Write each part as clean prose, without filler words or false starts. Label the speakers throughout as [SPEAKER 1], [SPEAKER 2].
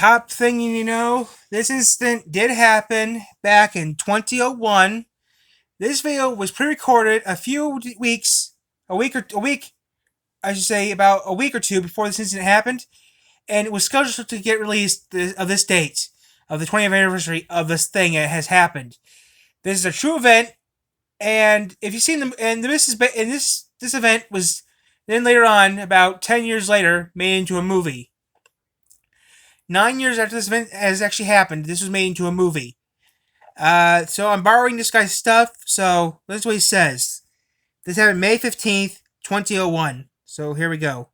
[SPEAKER 1] top thing you know, this incident did happen back in 2001. This video was pre-recorded a few weeks, a week, I should say, about a week or two before this incident happened, and it was scheduled to get released of this date of the 20th anniversary of this thing that has happened. This is a true event, and if you've seen them, and this event was then later on, about 10 years later, made into a movie. 9 years after this event has actually happened, this was made into a movie. So I'm borrowing this guy's stuff. So that's what he says. This happened May 15th, 2001. So here we go.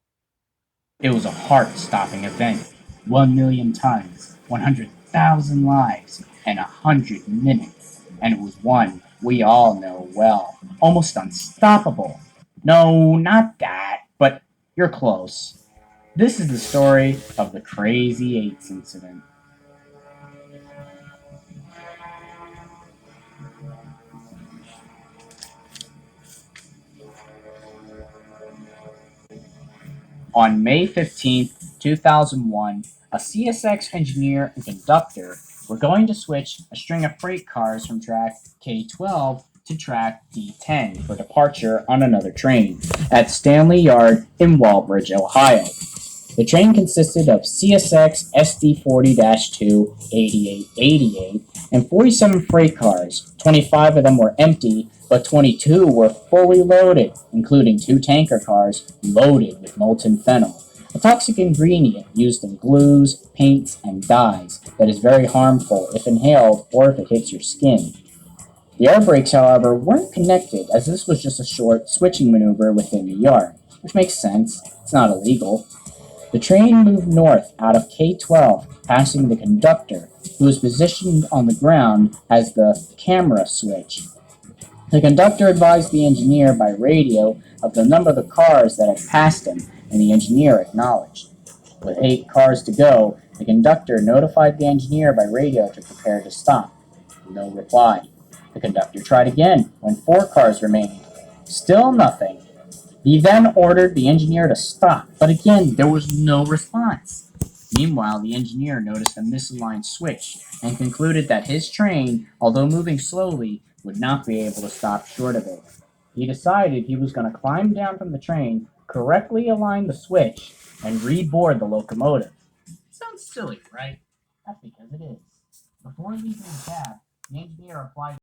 [SPEAKER 2] It was a heart-stopping event. 1 million tons, 100,000 lives, and 100 minutes. And it was one we all know well. Almost unstoppable. No, not that, but you're close. This is the story of the Crazy Eights incident. On May 15th, 2001, a CSX engineer and conductor were going to switch a string of freight cars from track K12 to track D10 for departure on another train at Stanley Yard in Walbridge, Ohio. The train consisted of CSX SD40-2 8888 and 47 freight cars. 25 of them were empty, but 22 were fully loaded, including 2 tanker cars loaded with molten phenol, a toxic ingredient used in glues, paints, and dyes that is very harmful if inhaled or if it hits your skin. The air brakes, however, weren't connected, as this was just a short switching maneuver within the yard, which makes sense. It's not illegal. The train moved north out of K12, passing the conductor, who was positioned on the ground as the camera switch. The conductor advised the engineer by radio of the number of the cars that had passed him, and the engineer acknowledged. With 8 cars to go, the conductor notified the engineer by radio to prepare to stop. No reply. The conductor tried again when 4 cars remained. Still nothing. He then ordered the engineer to stop, but again there was no response. Meanwhile, the engineer noticed a misaligned switch and concluded that his train, although moving slowly, would not be able to stop short of it. He decided he was going to climb down from the train, correctly align the switch, and reboard the locomotive. Sounds silly, right? That's because it is. Before leaving the cab, the engineer applied